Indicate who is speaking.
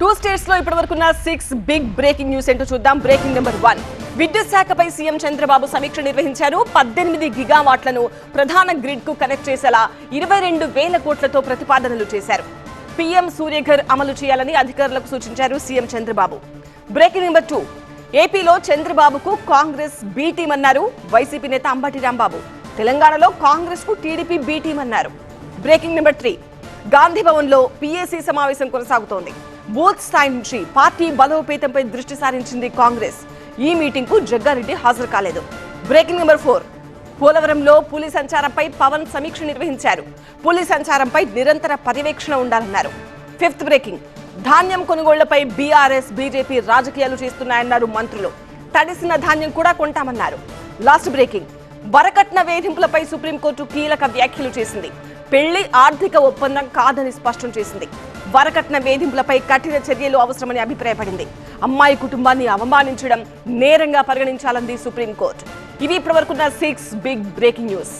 Speaker 1: Two states లో ఇప్పటివరకున్న 6 big breaking news ఏంటో చూద్దాం. బ్రేకింగ్ నెంబర్ 1, విద్యుత్ శాఖపై సీఎం చంద్రబాబు సమీక్ష నిర్వహించారు. 18 గిగావాట్లను ప్రధాన గ్రిడ్ కు కనెక్ట్ చేసేలా 22,000 కోట్లతో ప్రతిపాదనలు చేశారు. పీఎం సూర్యఘర్ అమలు చేయాలని అధికారులకు సూచించారు సీఎం చంద్రబాబు. బ్రేకింగ్ నెంబర్ 2, ఏపీలో చంద్రబాబుకు కాంగ్రెస్ బి టీం అన్నారు వైసీపీ నేత అంబటి రాంబాబు. తెలంగాణలో కాంగ్రెస్ కు టీడీపీ బి టీం అన్నారు. బ్రేకింగ్ నెంబర్ 3, గాంధీ భవన్ లో పీఏసీ సమావేశం కొనసాగుతోంది. బూత్ స్థాయి నుంచి పార్టీ బలోపేతంపై దృష్టి సారించింది కాంగ్రెస్. ఈ మీటింగ్ కు జగ్గారెడ్డి హాజరు కాలేదు. బ్రేకింగ్ నెంబర్ 4, పోలవరంలో పులి సంచారంపై పవన్ సమీక్ష నిర్వహించారు. పులి సంచారంపై నిరంతర పర్యవేక్షణ ఉండాలన్నారు. 5th బ్రేకింగ్, ధాన్యం కొనుగోళ్లపై బీఆర్ఎస్ బీజేపీ రాజకీయాలు చేస్తున్నాయన్నారు మంత్రులు. తడిసిన ధాన్యం కూడా కొంటామన్నారు. లాస్ట్ బ్రేకింగ్, వరకట్న వేధింపులపై సుప్రీంకోర్టు కీలక వ్యాఖ్యలు చేసింది. పెళ్లి ఆర్థిక ఒప్పందం కాదని స్పష్టం చేసింది. వరకట్న వేధింపులపై కఠిన చర్యలు అవసరమని అభిప్రాయపడింది. అమ్మాయి కుటుంబాన్ని అవమానించడం నేరంగా పరిగణించాలంది సుప్రీంకోర్టు. ఇవి ఇప్పటివరకున్న 6 బిగ్ బ్రేకింగ్ న్యూస్.